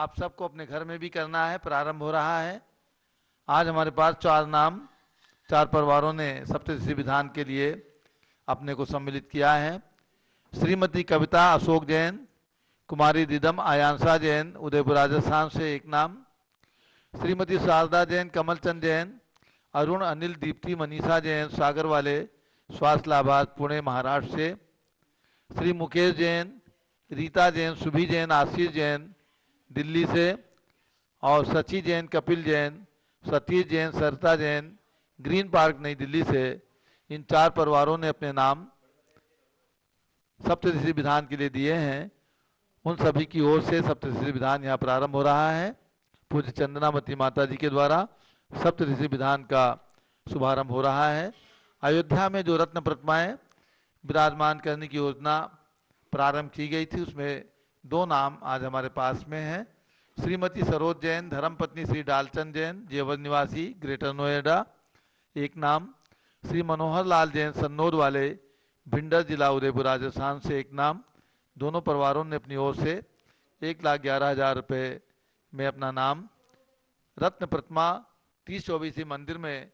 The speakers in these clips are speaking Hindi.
आप सबको अपने घर में भी करना है। प्रारंभ हो रहा है। आज हमारे पास 4 नाम, 4 परिवारों ने सप्तऋषि विधान के लिए अपने को सम्मिलित किया है। श्रीमती कविता अशोक जैन, कुमारी रिदम आयांशा जैन उदयपुर राजस्थान से एक नाम, श्रीमती शारदा जैन, कमलचंद जैन, अरुण अनिल दीप्ति मनीषा जैन सागर वाले स्वास्थ्य लाभार्थ पुणे महाराष्ट्र से, श्री मुकेश जैन, रीता जैन, सुभी जैन, आशीष जैन दिल्ली से, और सची जैन, कपिल जैन, सतीश जैन, सरिता जैन ग्रीन पार्क नई दिल्ली से। इन 4 परिवारों ने अपने नाम सप्तऋषि विधान के लिए दिए हैं। उन सभी की ओर से सप्तऋषि विधान यहाँ प्रारंभ हो रहा है। पूज्य चंदनामती माता जी के द्वारा सप्तऋषि विधान का शुभारंभ हो रहा है। अयोध्या में जो रत्न प्रतिमाएं विराजमान करने की योजना प्रारंभ की गई थी, उसमें 2 नाम आज हमारे पास में हैं। श्रीमती सरोज जैन, धर्मपत्नी श्री डालचंद जैन, जेवर निवासी ग्रेटर नोएडा एक नाम, श्री मनोहर लाल जैन, सन्नौद वाले भिंडर जिला उदयपुर राजस्थान से एक नाम। दोनों परिवारों ने अपनी ओर से 1,11,000 रुपये में अपना नाम रत्न प्रतिमा 30-24 मंदिर में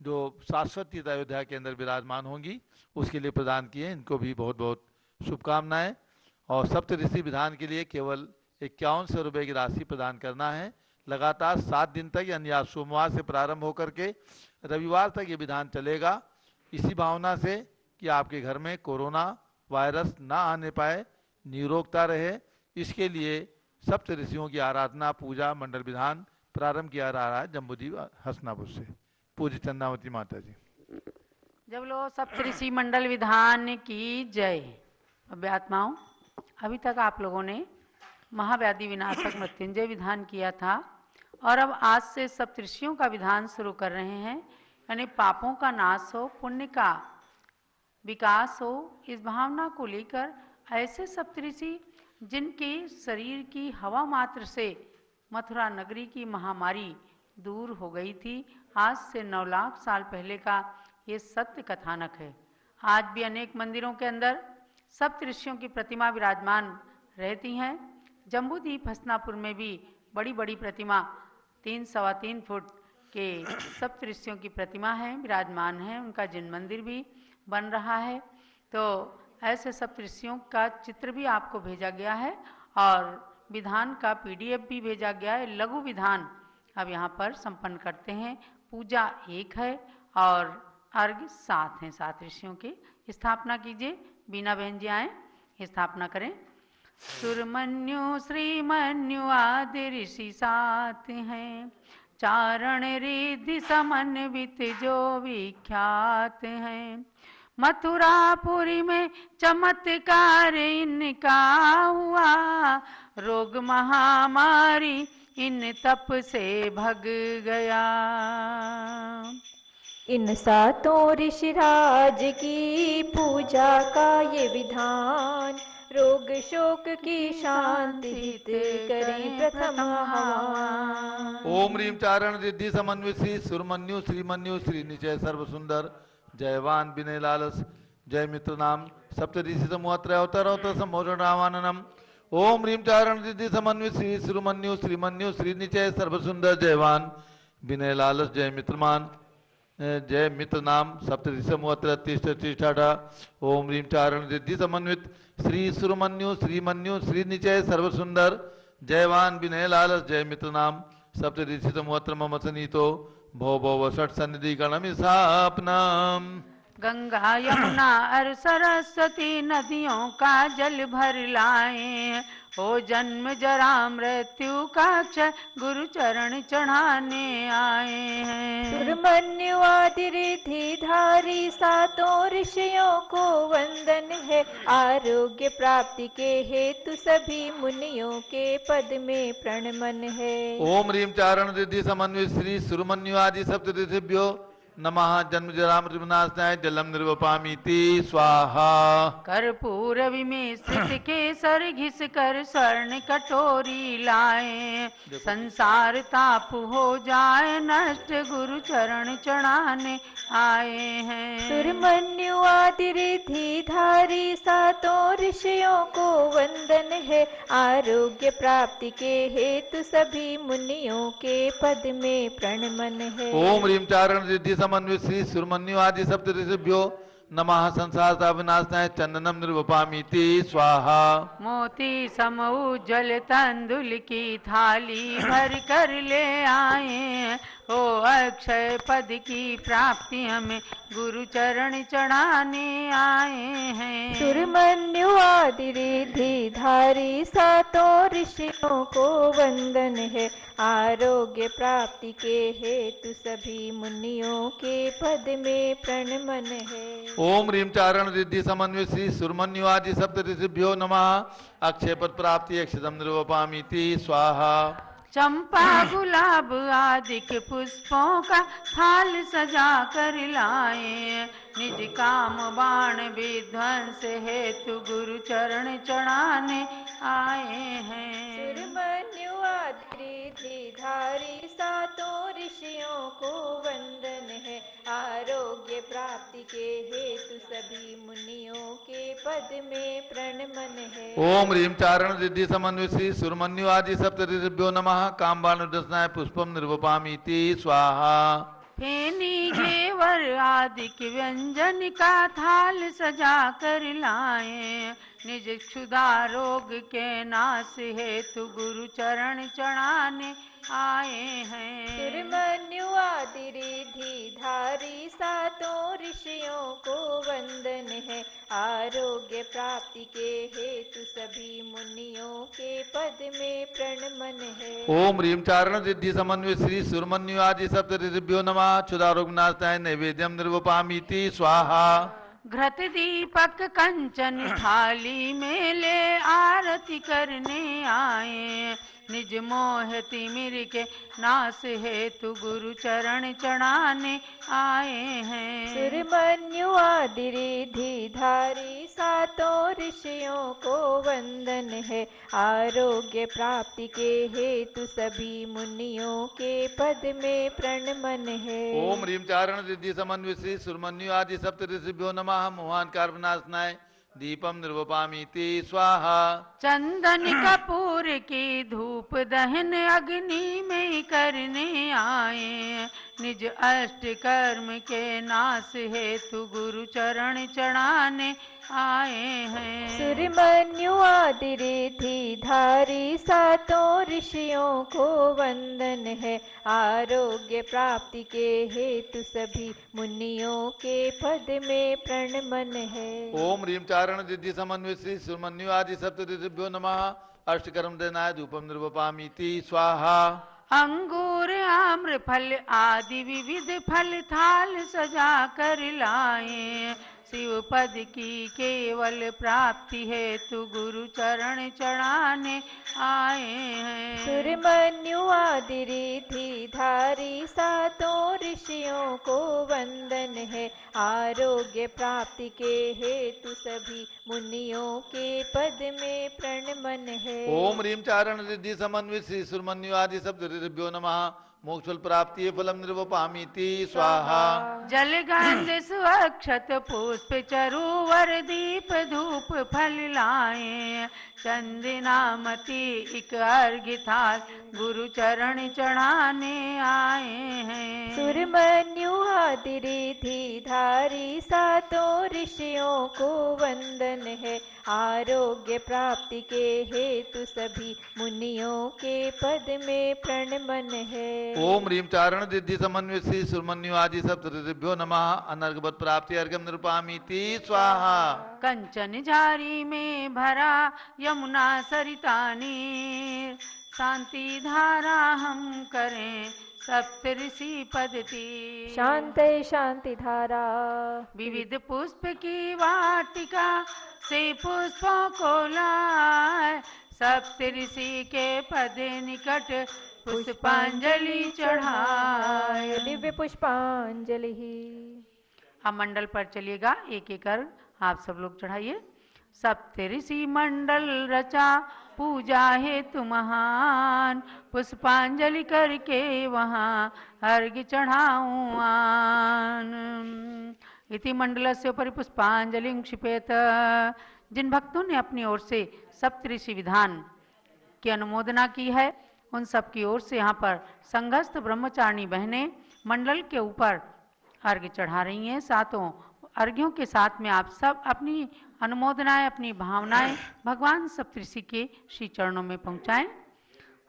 जो शाश्वत तीर्थ अयोध्या के अंदर विराजमान होंगी उसके लिए प्रदान किए। इनको भी बहुत बहुत शुभकामनाएं। और सप्तऋषि विधान के लिए केवल 5100 रुपये की राशि प्रदान करना है। लगातार 7 दिन तक, यानी आज सोमवार से प्रारंभ होकर के रविवार तक ये विधान चलेगा, इसी भावना से कि आपके घर में कोरोना वायरस ना आने पाए, निरोगता रहे, इसके लिए सप्तऋषियों की आराधना पूजा मंडल विधान प्रारंभ किया जा रहा है जम्बूद्वीप हसनापुर से। पूज्य चंद्रावती माता जी। जब लो सप्तऋषि मंडल विधान की जय। अभ्यात्माओं, अभी तक आप लोगों ने महाव्याधि विनाशक मृत्युंजय विधान किया था और अब आज से सप्तऋषियों का विधान शुरू कर रहे हैं। यानी पापों का नाश हो, पुण्य का विकास हो, इस भावना को लेकर ऐसे सप्तऋषि जिनके शरीर की हवा मात्र से मथुरा नगरी की महामारी दूर हो गई थी, आज से 9 लाख साल पहले का ये सत्य कथानक है। आज भी अनेक मंदिरों के अंदर सप्तऋषियों की प्रतिमा विराजमान रहती हैं। जम्बूद्वीप हसनापुर में भी बड़ी बड़ी प्रतिमा 3-3.25 फुट के सप्तऋषियों की प्रतिमा है, विराजमान है। उनका जिन मंदिर भी बन रहा है। तो ऐसे सप्तऋषियों का चित्र भी आपको भेजा गया है और विधान का PDF भी भेजा गया है। लघु विधान अब यहाँ पर संपन्न करते हैं। पूजा 1 है और अर्घ्य 7 हैं। 7 ऋषियों की स्थापना कीजिए। बीना बहन जी आए, स्थापना करें। सुरमन्यु श्रीमन्यु आदि ऋषि 7 हैं, चारण रिद्धि समन्वित जो विख्यात हैं। मथुरापुरी में चमत्कार इनका हुआ, रोग महामारी इन तप से भग गया। इन 7 ऋषिराज की पूजा का ये विधान, रोग शोक की शांति हित करें प्रथम आह्वान। ओम ह्रीं चारण रिद्धि समन्वित श्री सुरमन्यु श्रीमन्यु श्री निचय सर्व सुंदर जयवान विनय लालस जय मित्र नाम सप्तऋषि समूहत्र अवतर संभोजन रामाननम। ओम ह्रीं चारण रिद्धि समन्वित श्री सुरमन्यु श्रीमन्यु श्री निचय सर्व सुंदर जयवान विनय लालस जय मित्रमान जय मित्र नाम सप्तऋषि समूहत्र तिष्ठा। ओम ह्रीं चारण रिद्धि समन्वित श्री सुरमन्यु श्रीमन्यु श्री निचय सर्व सुंदर जयवान विनय लालस जय मित्र नाम सप्तऋषि समूहत्र मम सनीतो भो भो षट सन्निधि गणमिसापनाम। गंगा यमुना और सरस्वती नदियों का जल भर लाए, हो जन्म जरा मृत्यु का क्षय गुरु चरण चढ़ाने आए हैं। सुरमन्यु आदि रिद्धिधारी 7 ऋषियों को वंदन है, आरोग्य प्राप्ति के हेतु सभी मुनियों के पद में प्रणमन है। ओम ह्रीं चारण रिद्धि समन्वित श्री सुरमन्यु आदि सप्तऋषिभ्यो नमः जन्म जरा मृत्यु विनाशाय जलम निर्वपामीति स्वाहा। कर्पूर विमिश्रित केसर घिस कर स्वर्ण कटोरी लाए, संसार ताप हो जाए नष्ट गुरु चरण चढ़ाने आए हैं। सुरमन्यु आदि रिधि धारी सातों ऋषियों को वंदन है, आरोग्य प्राप्ति के हेतु सभी मुनियों के पद में प्रणमन है। ओम ह्रीं चारण रिद्धि समन्वय श्री सुरमन्यु आदि सप्त ऋषिभ्यो नमः संसार ताप विनाशाय चंदनम निर्वपामीति स्वाहा। मोती सम उज्जवल तंदुल की थाली भर कर ले आए, ओ अक्षय पद की प्राप्ति हमें गुरु चरण चढ़ाने आए हैं। सुरमन्यु आदि रिधि धारी सातों ऋषियों को वंदन है, आरोग्य प्राप्ति के हेतु सभी मुनियों के पद में प्रणमन है। ओम ह्रीं चारण रिद्धि समन्वय श्री सुरमन्यु आदि सप्त ऋषिभ्यो नमः अक्षय पद प्राप्ति अक्षतम निर्वपामीति स्वाहा। चंपा गुलाब आदि के पुष्पों का थाल सजा कर लाए, निज काम बाण विध्वंस हेतु गुरु चरण चढ़ाने आए हैं। सुरमन्यु आदि रिधि धारी सातों ऋषियों को वंदन है, आरोग्य प्राप्ति के हेतु सभी मुनियों के पद में प्रणमन है। ओम ह्रीं चारण रिद्धि समन्वय श्री सुरमन्यु आदि सप्त ऋषिभ्यो नमः कामबाण दर्शनाय पुष्पम निर्वपामीति स्वाहा। फेनी घेवर आदि के व्यंजन का थाल सजा कर लाए, निज क्षुधा रोग के नाश हेतु गुरु चरण चढ़ाने आए हैं। सुरमन्यु आदि रिधि धारी सातों ऋषियों को वंदन है, आरोग्य प्राप्ति के हेतु सभी मुनियों के पद में प्रणमन है। ओम ह्रीं चारण रिद्धि समन्वय श्री सुरमन्यु आदि सप्त ऋषिभ्यो नमः क्षुधारोग विनाशाय नैवेद्यम निर्वपामीति स्वाहा। घृत दीपक कंचन थाली में ले आरती करने आए, निज मोह तिमिर के नाश हेतु गुरु चरण चढ़ाने आए हैं। सुरमन्यु आदि रिधि धारी सातों ऋषियों को वंदन है, आरोग्य प्राप्ति के हेतु सभी मुनियों के पद में प्रणमन है। ओम ह्रीं चारण रिद्धि समन्वय श्री सुरमन्यु आदि सप्त ऋषिभ्यो नमः मोहान कार विनाशनाय दीपम निर्वपामीति स्वाहा। चंदन कपूर की धूप दहन अग्नि में करने आए, निज अष्ट कर्म के नाश हेतु गुरु चरण चढ़ाने आए हैं। सुरमन्यु आदि रिधि धारी सातों ऋषियों को वंदन है, आरोग्य प्राप्ति के हेतु सभी मुनियों के पद में प्रणमन है। ओम ह्रीं चारण रिद्धि समन्वय श्री सुरमन्यु आदि सप्त ऋषिभ्यो नमः अष्टकर्म देनाय धूपम निर्वपामीति स्वाहा। अंगूर आम्र फल आदि विविध फल थाल सजा कर लाए, शिव पद की केवल प्राप्ति हेतु गुरु चरण चढ़ाने आए हैं। सुरमन्यु आदि रिधि धारी सातों ऋषियों को वंदन है, आरोग्य प्राप्ति के हेतु सभी मुनियों के पद में प्रणमन है। ओम ह्रीं चारण रिद्धि समन्वय श्री सुरमन्यु आदि सप्त ऋषिभ्यो नमः मोक्ष प्राप्ति फलम निर्वपामीति स्वाहा। जल गंध सुअक्षत पुष्प चरुवर दीप धूप फल लाए, चंदनामती इक अर्घ्य थाल गुरु चरण चढ़ाने आए हैं। सुरमन्यु आदि रिधि धारी सातों ऋषियों को वंदन है, आरोग्य प्राप्ति के हेतु सभी मुनियों के पद में प्रणमन है। ओम ह्रीं चारण रिद्धि समन्वय श्री सुरमन्यु आदि सप्त ऋषिभ्यो नमः अनर्घवत प्राप्ति अर्घ्यम निर्वपामीति स्वाहा। कंचन झारी में भरा यमुना सरिता नीर, शांति धारा हम करें सप्त ऋषि पद्धति। शांत शांति धारा विविध पुष्प की वाटिका से पुष्पों को लाए, सप्त ऋषि के पद निकट पुष्पांजलि चढ़ाए। दिव्य पुष्पांजलि। अब मंडल पर चलिएगा, एक एक कर आप सब लोग चढ़ाइए। सप्त ऋषि मंडल रचा पूजा हेतु महान, पुष्पांजलि करके वहाँ अर्घ्य चढ़ाऊं आन। इति मंडलस्य उपरि पुष्पांजलि क्षिपेत। जिन भक्तों ने अपनी ओर से सप्त ऋषि विधान की अनुमोदना की है, उन सब की ओर से यहाँ पर संघस्थ ब्रह्मचारिणी बहनें मंडल के ऊपर अर्घ्य चढ़ा रही हैं। सातों अर्घ्यों के साथ में आप सब अपनी अनुमोदनाएं, अपनी भावनाएं भगवान सप्तऋषि के श्री चरणों में पहुंचाएं।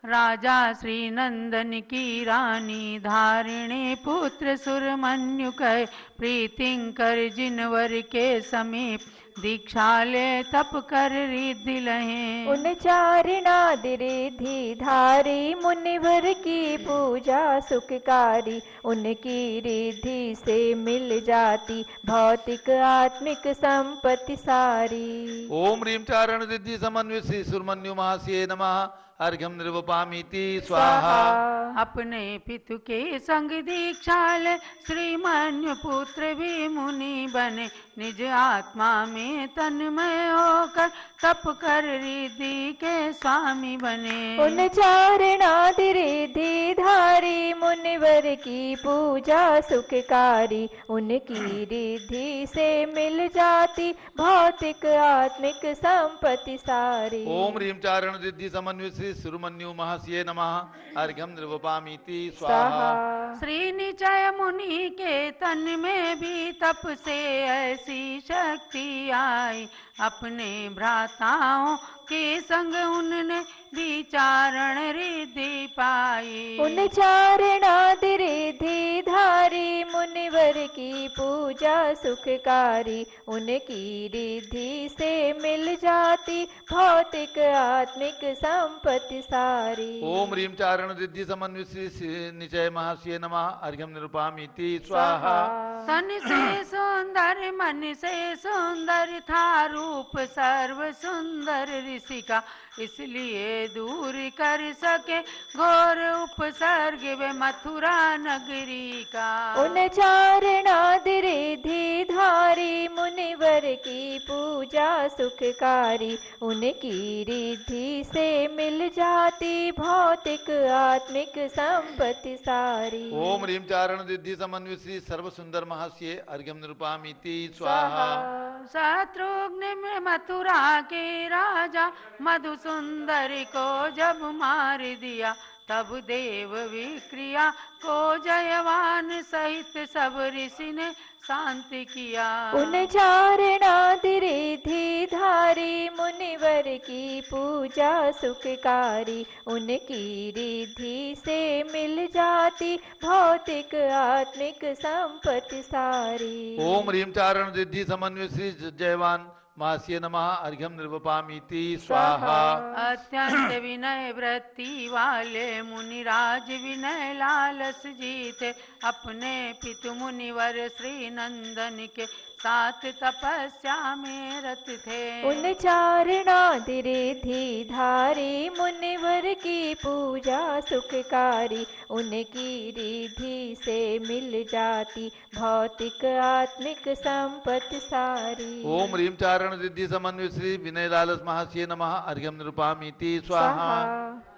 राजा श्री नंदन की रानी धारिणी पुत्र सुरमन्यु कह, प्रीतिंकर जिनवर के समीप दीक्षा ले तप कर रिद्धि लहें। उन चारणादि रिद्धि धारी मुनिवर की पूजा सुखकारी, उनकी रिद्धि से मिल जाती भौतिक आत्मिक संपत्ति सारी। ओम ह्रीं चारण रिद्धि समन्वित श्री सुरमन्यु महाशय नमः। अर्घ्यम निर्वपामीति स्वाहा। अपने पितु के संग दीक्षा ले श्रीमन्यु पुत्र भी मुनि बने, निज आत्मा में तन्मय होकर तप कर रिद्धि के स्वामी बने। उन चारणादि रिद्धि धारी मुनिवर की पूजा सुखकारी, उनकी रिद्धि से मिल जाती भौतिक आत्मिक संपत्ति सारी। ओम ह्रीं चारण रिद्धि समन्वित श्री सुरमन्यु महाशय नमः। अर्घ्यम निर्वपामीति स्वाहा। श्री निचय मुनि के तन में भी तप से ऐसी शक्ति आई, अपने भ्राताओं के संग उनने विचारण रिद्धि पाई। उन चारणादि रिद्धि धारी मुनिवर की पूजा सुखकारी, उनकी रिद्धि से मिल जाती भौतिक आत्मिक संपत्ति सारी। ओम ह्रीं चारण रिद्धि समन्वित श्री निचय महाशय नमः। अर्घ्यम निरूपामीति स्वाहा। तन से सुंदर मन से सुंदर था रूप सर्व सुंदर ऋषि का, इसलिए दूर कर सके घोर उपसर्ग वे मथुरा नगरी का। उन चारणादि रिद्धि धारी मुनिवर की पूजा सुखकारी, उनकी रिद्धि से मिल जाती भौतिक आत्मिक संपत्ति सारी। ओम ह्रीं चारण रिद्धि समन्वित श्री सर्व सुंदर महाशय। अर्घ्यम निरूपामीति स्वाहा। शत्रुघ्न में मथुरा के राजा मधुसुंदर को जब मार दिया, तब देव विक्रिया को जयवान सहित सब ऋषि ने शांति किया। उन चारणादि रिद्धि धारी मुनिवर की पूजा सुखकारी, उनकी रिद्धि से मिल जाती भौतिक आत्मिक संपत्ति सारी। ओम ह्रीं चारण रिद्धि समन्वित श्री जयवान महाशय नमः। अर्घ्यम निर्वपामीति स्वाहा। अत्यंत विनय वृत्ति वाले मुनिराज विनय लालस जीते, अपने पितु मुनिवर श्री नंदन के साथ तपस्या में रत थे। उन चारणादि रिद्धि धारी मुनिवर की पूजा सुखकारी, उनकी रिद्धि से मिल जाती भौतिक आत्मिक संपत्ति सारी। ओम ह्रीं चारण रिद्धि समन्वित श्री विनय लालस महाशय नमः। अर्घ्यम निरूपामीति स्वाहा।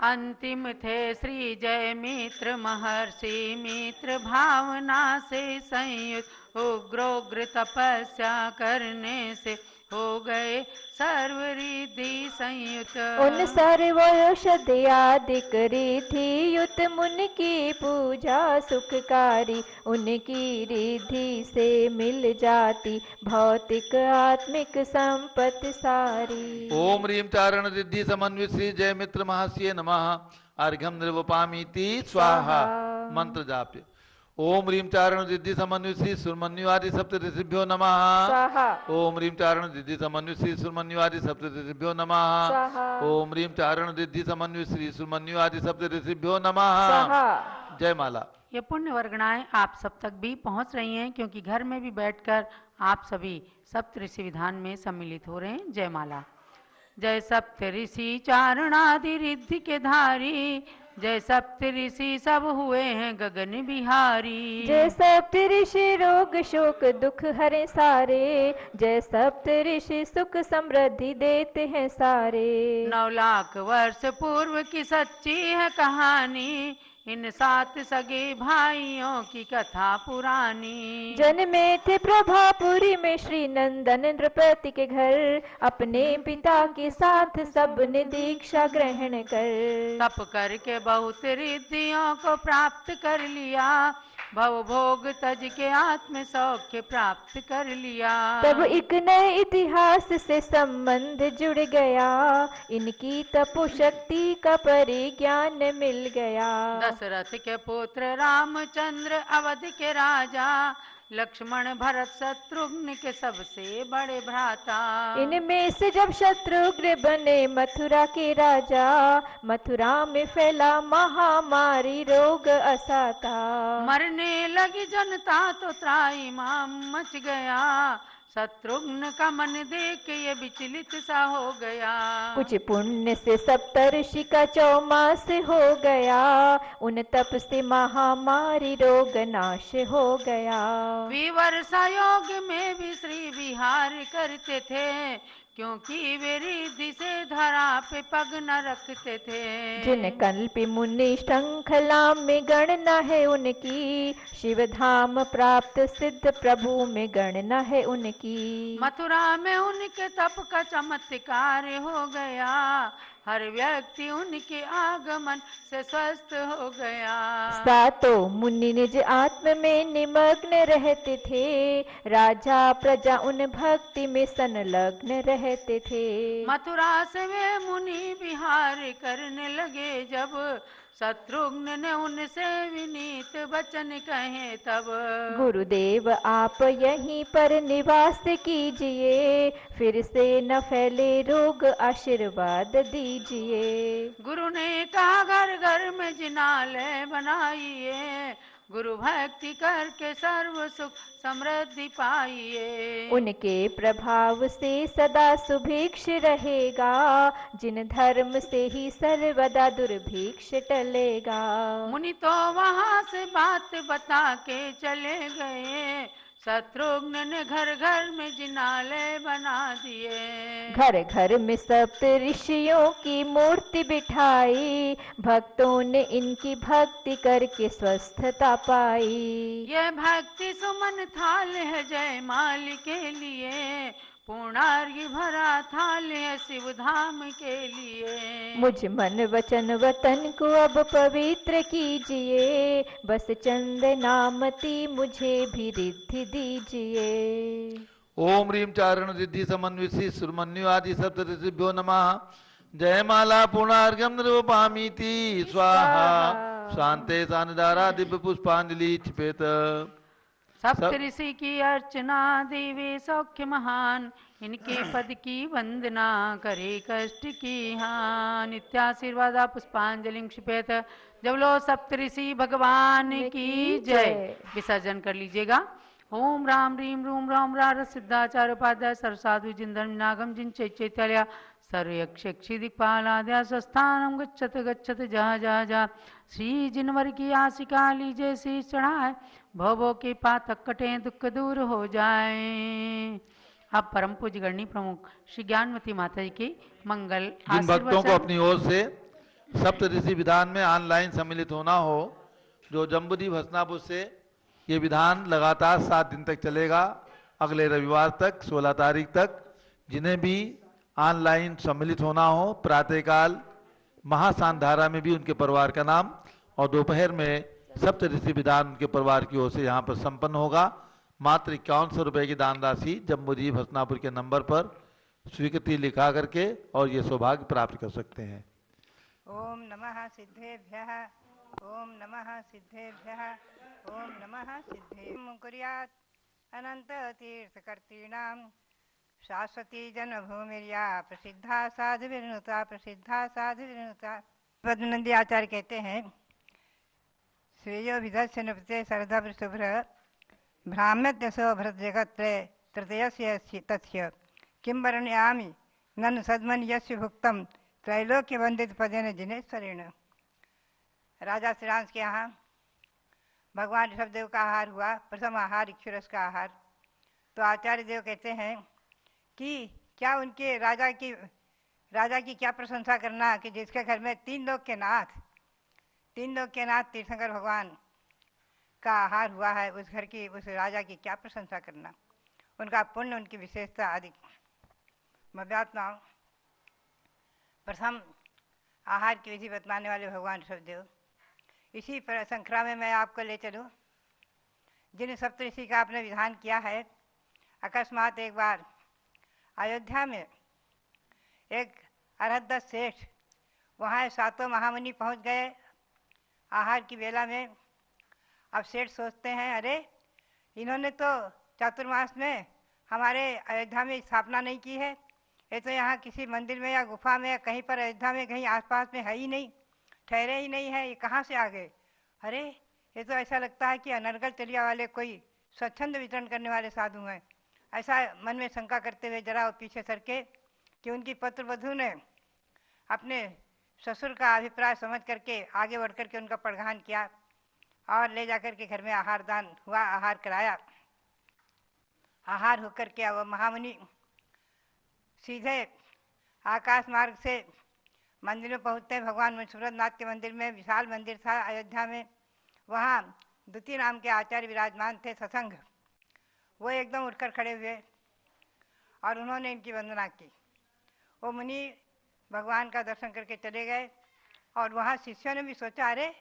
अंतिम थे श्री जय मित्र महर्षि, मित्र भावना से संयुक्त उग्रोग्र तपस्या करने से हो गए सर्व रिद्धि संयुक्त। उन सर्वौषध्यादिक रिद्धि युत मुनि की पूजा सुखकारी, उनकी रिद्धि से मिल जाती भौतिक आत्मिक संपत्ति सारी। ओम ह्रीं चारण रिद्धि समन्वित श्री जय मित्र महाशय नमः। अर्घ्यम निर्वपामीति स्वाहा। मंत्र जाप्य। ओम ह्रीं चारण रिद्धि समन्वित श्री सुरमन्यु आदि सप्त ऋषिभ्यो नमः स्वाहा। ओम ह्रीं चारण रिद्धि समन्वित श्री सुरमन्यु आदि सप्त ऋषिभ्यो नमः स्वाहा। ओम ह्रीं चारण रिद्धि समन्वित श्री सुरमन्यु आदि सप्त ऋषिभ्यो नमः स्वाहा। जय माला। ये पुण्य वर्गणाएं आप सब तक भी पहुंच रही हैं, क्योंकि घर में भी बैठकर आप सभी सप्त ऋषि विधान में सम्मिलित हो रहे हैं। जय माला। जय सप्त ऋषि चारणादि रिद्धि के धारी, जय सप्त ऋषि सब हुए हैं गगन बिहारी। जय सप्त ऋषि रोग शोक दुख हरे सारे, जय सप्त ऋषि सुख समृद्धि देते हैं सारे। 9 लाख वर्ष पूर्व की सच्ची है कहानी, इन 7 सगे भाइयों की कथा पुरानी। जन्मे थे प्रभापुरी में श्री नंदन नृपति के घर, अपने पिता के साथ सबने दीक्षा ग्रहण कर। तप करके बहुत रिद्धियों को प्राप्त कर लिया, भव भोग तज के आत्म सौख्य प्राप्त कर लिया। तब एक नए इतिहास से संबंध जुड़ गया, इनकी तपो शक्ति का परिज्ञान मिल गया। दशरथ के पुत्र रामचंद्र अवध के राजा, लक्ष्मण भरत शत्रुघ्न के सबसे बड़े भ्राता। इनमें से जब शत्रुघ्न बने मथुरा के राजा, मथुरा में फैला महामारी रोग असाता। मरने लगी जनता तो त्राहिमाम मच गया, शत्रुघ्न का मन देख ये विचलित सा हो गया। कुछ पुण्य से सप्तर्षि का चौमास हो गया, उन तप से महामारी रोग नाश हो गया। विवर्षा योग में भी श्री विहार करते थे, क्योंकि वे रिद्धि से धरा पे पग न रखते थे। जिन कल्पि मुनि श्रृंखला में गणना है उनकी, शिव धाम प्राप्त सिद्ध प्रभु में गणना है उनकी। मथुरा में उनके तप का चमत्कार हो गया, हर व्यक्ति उनके आगमन से स्वस्थ हो गया। सातों मुनि निज आत्म में निमग्न रहते थे, राजा प्रजा उन भक्ति में संलग्न रहते थे। मथुरा से वे मुनि विहार करने लगे जब, शत्रुघ्न ने उनसे विनीत वचन कहे तब। गुरुदेव आप यहीं पर निवास कीजिए, फिर से न फैले रोग आशीर्वाद दीजिए। गुरु ने कहा घर घर में जिनालय बनाइए, गुरु भक्ति करके सर्व सुख समृद्धि पाइए। उनके प्रभाव से सदा सुभिक्ष रहेगा, जिन धर्म से ही सर्वदा दुर्भिक्ष टलेगा। मुनि तो वहाँ से बात बता के चले गए, शत्रुघ्न ने घर घर में जिनालय बना दिए। घर घर में सप्त ऋषियों की मूर्ति बिठाई, भक्तों ने इनकी भक्ति करके स्वस्थता पाई। यह भक्ति सुमन थाल है जय माल के लिए, पूर्णार्घ्य भरा थाल है शिव धाम के लिए। मुझ मन वचन वतन को अब पवित्र कीजिए, बस चंद नामती मुझे भी रिद्धि दीजिए। ओम ह्रीं चारण रिद्धि समन्विषि सुरमन्यु आदि सप्तऋषिभ्यो नमः। जयमाला पूर्णार्घ्यं निरूपयामीति स्वाहा। शांते सानदारा दिव्य पुष्पांजलि क्षिपेत। सप्तऋषि की अर्चना देवे सौख्य महान, इनके पद की वंदना करे कष्ट की हान। नित्याशीर्वाद पुष्पांजलि क्षिपेत। जब लो सप्तऋषि भगवान की जय। विसर्जन कर लीजिएगा। ओम राम रीम रूम राम रार सिद्धाचार्य उपाध्याय सरसाधु जिंदन नागम जिन चैत्यालय सर्वयक्षि दिक्पालाद्या स्वस्थानम गच्छत गच्छत जहाँ जहाँ जहाँ श्री जिनवर की आशिका लीजिए श्री चढ़ाए, भवों के पातक कटे दुख दूर हो जाए। अब परम पूज्य गणनी प्रमुख श्री ज्ञानमती माता जी की मंगल जिन भक्तों को अपनी ओर से सप्तऋषि विधान में ऑनलाइन सम्मिलित होना हो, जो जम्बूद्वीप हसनापुर से ये विधान लगातार 7 दिन तक चलेगा, अगले रविवार तक 16 तारीख तक। जिन्हें भी ऑनलाइन सम्मिलित होना हो, प्रातःकाल महासांधारा में भी उनके परिवार का नाम और दोपहर में सप्तऋषि विधान उनके परिवार की ओर से यहाँ पर संपन्न होगा। मात्र 5100 रुपये की दान राशि जम्बूद्वीप हसनापुर के नंबर पर स्वीकृति लिखा करके और ये सौभाग्य प्राप्त कर सकते हैं। ओम नमः सिद्धेभ्यः, ओम नमः सिद्धेभ्यः, ओम नमः सिद्धेभ्यः। कुर्यात् अनंत तीर्थकर्तॄणां शाश्वती जन्मभूमिर्या प्रसिद्धा साधुविनुता, प्रसिद्धा साधुविनुता। पद्मनंदी आचार्य कहते हैं, श्रेयो विधस्य नृपते सरधा शुभ्र भ्राम्यत्यसो भरत जगत्रे तृतीयस्य तस्य किं वर्णयामि ननु सद्मनि यस्य भुक्तं त्रैलोक्य वंदित पदेन जिनेश्वरेण। राजा श्रीरांश के यहाँ भगवान ऋषभदेव का आहार हुआ, प्रथम आहार इक्षुरस का आहार। तो आचार्य देव कहते हैं कि क्या उनके राजा की क्या प्रशंसा करना कि जिसके घर में तीन लोक के नाथ तीर्थंकर भगवान का आहार हुआ है, उस घर की, उस राजा की क्या प्रशंसा करना, उनका पुण्य, उनकी विशेषता आदि। मध्यात्माओं, प्रथम आहार की विधि बतलाने वाले भगवान ऋषभदेव। इसी पर संख्या में मैं आपको ले चलूँ जिन सप्तऋषि का आपने विधान किया है। अकस्मात एक बार अयोध्या में एक अरहदत्त सेठ, वहाँ सातों महामुनि पहुँच गए आहार की बेला में। अब सेठ सोचते हैं, अरे इन्होंने तो चातुर्मास में हमारे अयोध्या में स्थापना नहीं की है, ये तो यहाँ किसी मंदिर में या गुफा में या कहीं पर अयोध्या में कहीं आसपास में है ही नहीं, ठहरे ही नहीं है, ये कहाँ से आ गए। अरे ये तो ऐसा लगता है कि अनर्गल चलिया वाले कोई स्वच्छंद वितरण करने वाले साधु हैं। ऐसा मन में शंका करते हुए जरा पीछे सरके कि उनकी पत्र वधू ने अपने ससुर का अभिप्राय समझ करके आगे बढ़ करके उनका प्रधान किया और ले जाकर के घर में आहार दान हुआ, आहार कराया। आहार होकर के वह महामुनि सीधे आकाश मार्ग से मंदिर में पहुँचते हैं। भगवान मधुसूदन के मंदिर में, विशाल मंदिर था अयोध्या में, वहाँ द्वितीय नाम के आचार्य विराजमान थे सत्संग। वो एकदम उठकर खड़े हुए और उन्होंने इनकी वंदना की। वो मुनि भगवान का दर्शन करके चले गए और वहाँ शिष्यों ने भी सोचा, अरे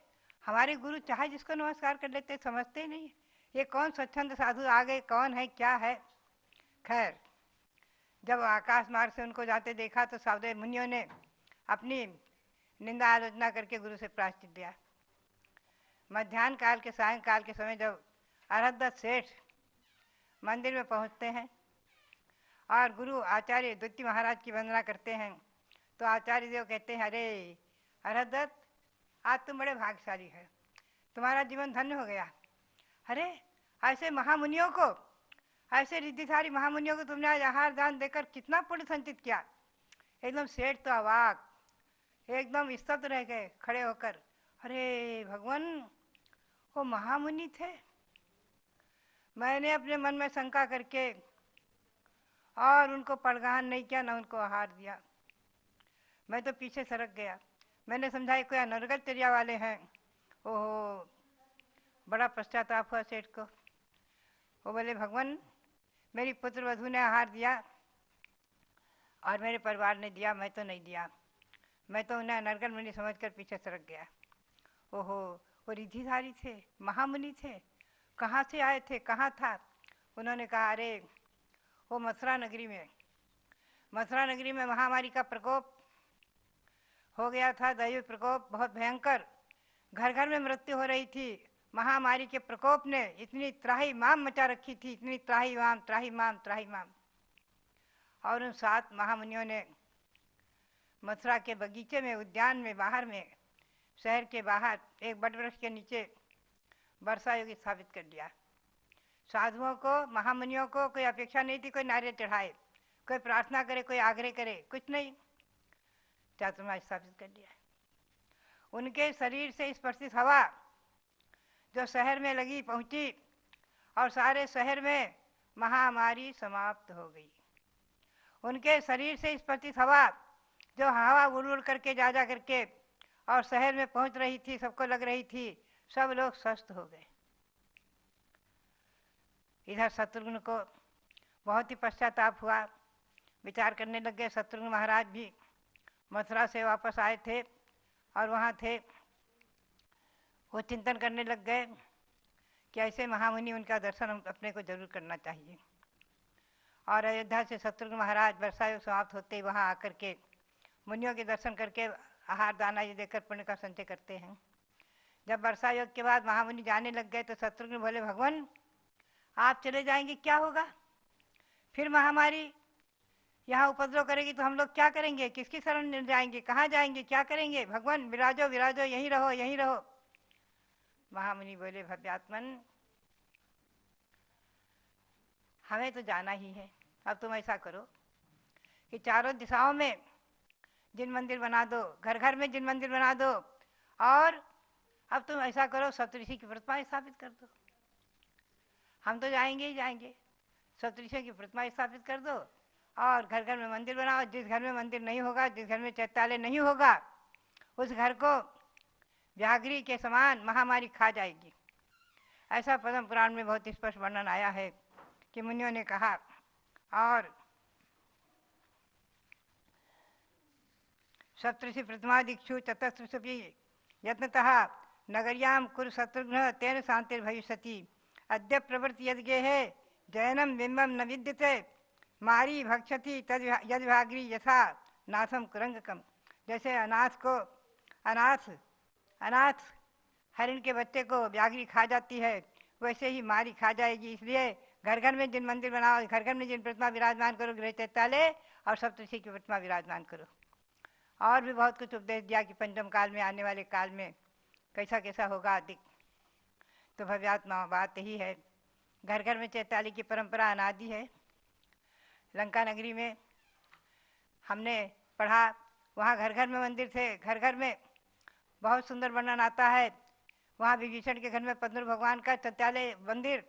हमारे गुरु चाहे जिसको नमस्कार कर लेते, समझते ही नहीं ये कौन स्वच्छंद साधु आ गए, कौन है, क्या है। खैर, जब आकाश मार्ग से उनको जाते देखा तो सावधे मुनियों ने अपनी निंदा आलोचना करके गुरु से प्रायश्चित दिया। मध्याह्न काल के सायंकाल के समय जब अरहदत्त सेठ मंदिर में पहुंचते हैं और गुरु आचार्य द्वितीय महाराज की वंदना करते हैं, तो आचार्य देव कहते हैं, अरे अरहदत्त, आज तुम बड़े भाग्यशाली है, तुम्हारा जीवन धन्य हो गया। अरे ऐसे महामुनियों को, ऐसे रिद्धिधारी महामुनियों को तुमने आज आहार दान देकर कितना पुण्य संचित किया। एकदम सेठ तो अवाक, एकदम स्तब्ध रह गए खड़े होकर। अरे भगवान, वो महामुनि थे। मैंने अपने मन में शंका करके और उनको प्रगान नहीं किया, न उनको आहार दिया। मैं तो पीछे सरक गया। मैंने समझा कोई अनर्गल चर्या वाले हैं। ओहो, बड़ा पश्चाताप हुआ सेठ को। वो बोले, भगवान, मेरी पुत्र वधू ने आहार दिया और मेरे परिवार ने दिया, मैं तो नहीं दिया। मैं तो उन्हें अनर्गल मुनि समझकर पीछे सरक गया। ओहो, वो रिद्धिधारी थे, महामुनि थे, कहाँ से आए थे, कहाँ था। उन्होंने कहा, अरे वो मथुरा नगरी में महामारी का प्रकोप हो गया था, दैवी प्रकोप बहुत भयंकर, घर घर में मृत्यु हो रही थी। महामारी के प्रकोप ने इतनी त्राही माम मचा रखी थी, इतनी त्राही माम। और उन 7 महामुनियों ने मथुरा के बगीचे में, उद्यान में, बाहर में, शहर के बाहर एक बट वृक्ष के नीचे वर्षा योग स्थापित कर दिया। साधुओं को, महामुनियों को कोई अपेक्षा नहीं थी कोई नारियल चढ़ाए, कोई प्रार्थना करे, कोई आग्रह करे, कुछ नहीं, चातुर्मास स्थापित कर दिया। उनके शरीर से स्पर्शित हवा जो शहर में लगी पहुंची और सारे शहर में महामारी समाप्त हो गई। उनके शरीर से स्पर्शित हवा जो हवा उड़ उड़ करके जा करके और शहर में पहुंच रही थी, सबको लग रही थी, सब लोग स्वस्थ हो गए। इधर शत्रुघ्न को बहुत ही पश्चाताप हुआ, विचार करने लग गए। शत्रुघ्न महाराज भी मथुरा से वापस आए थे और वहाँ थे, वो चिंतन करने लग गए कि ऐसे महामुनि, उनका दर्शन हम अपने को जरूर करना चाहिए। और अयोध्या से शत्रुघ्न महाराज वर्षा योग समाप्त होते ही वहाँ आकर के मुनियों के दर्शन करके आहार दाना ये देकर पुण्य का संचय करते हैं। जब वर्षा योग के बाद महामुनि जाने लग गए तो शत्रुघ्न बोले, भगवान आप चले जाएंगे क्या होगा, फिर महामारी यहाँ उपद्रव करेगी तो हम लोग क्या करेंगे, किसकी शरण जाएंगे, कहाँ जाएंगे, क्या करेंगे। भगवान विराजो विराजो, यहीं रहो यहीं रहो। महामुनि बोले, भव्यात्मन हमें तो जाना ही है। अब तुम ऐसा करो कि चारों दिशाओं में जिन मंदिर बना दो, घर घर में जिन मंदिर बना दो, और अब तुम ऐसा करो, सप्तऋषि की प्रतिमा स्थापित कर दो। हम तो जाएंगे ही जाएंगे, सप्तऋषियों की प्रतिमा स्थापित कर दो और घर घर में मंदिर बनाओ। जिस घर में मंदिर नहीं होगा, जिस घर में चैत्यालय नहीं होगा, उस घर को व्याघ्री के समान महामारी खा जाएगी। ऐसा पद्म पुराण में बहुत स्पष्ट वर्णन आया है कि मुनियों ने कहा। और सप्तऋषि प्रतिमा दीक्षु चतस्रपि यत्नतः नगर्याम कुरु शत्रुघ्न तेन शांतिर्भविष्यति। अद्य प्रवृत्ति यद गेहे जैनम बिंबम न विद्यते मारी भक्षति तद यद भाग्री यथा नाथम कुरंगकम। जैसे अनाथ हरिण के बच्चे को व्याघ्री खा जाती है, वैसे ही मारी खा जाएगी। इसलिए घर घर में जिन मंदिर बनाओ, घर घर में जिन प्रतिमा विराजमान करो, गृह चैत्यालय और सप्तऋषि की प्रतिमा विराजमान करो। और भी बहुत कुछ उपदेश दिया कि पंचम काल में, आने वाले काल में कैसा कैसा होगा अधिक। तो भव्यात्मा बात यही है, घर घर में चैत्यालय की परंपरा अनादि है। लंका नगरी में हमने पढ़ा, वहाँ घर घर में मंदिर थे। घर घर में बहुत सुंदर वर्णन आता है। वहाँ विभीषण के घर में पद्म भगवान का चैत्यालय मंदिर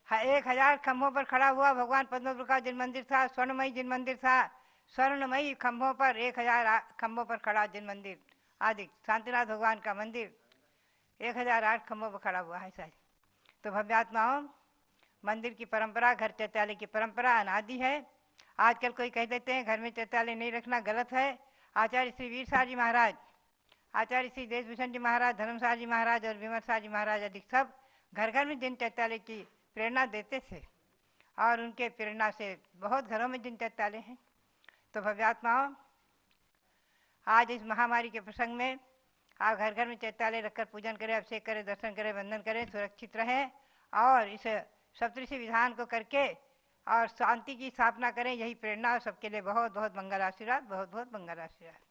1000 खम्भों पर खड़ा हुआ भगवान पद्म का जिन मंदिर था, स्वर्णमयी जिन मंदिर था, स्वर्णमयी खम्भों पर 1000 खम्भों पर खड़ा जिन मंदिर आदि। शांतिनाथ भगवान का मंदिर 1008 खम्भों पर खड़ा हुआ है साहब। तो भव्यात्माओं, मंदिर की परंपरा, घर चैत्यालय की परंपरा अनादि है। आजकल कोई कह देते हैं घर में चैत्यालय नहीं रखना, गलत है। आचार्य श्री वीरसार जी महाराज, आचार्य श्री देशभूषण जी महाराज, धर्मसार जी महाराज और विमर्शार जी महाराज अधिक सब घर घर में जिन चैत्यालय की प्रेरणा देते थे और उनके प्रेरणा से बहुत घरों में जिन चैत्यालय हैं। तो भव्यात्माओं, आज इस महामारी के प्रसंग में आप घर घर में चैत्यालय रखकर पूजन करें, अभिषेक करें, दर्शन करें, वंदन करें, सुरक्षित रहें और इस सप्तऋषि विधान को करके और शांति की स्थापना करें। यही प्रेरणा और सबके लिए बहुत बहुत मंगल आशीर्वाद, बहुत बहुत मंगल आशीर्वाद।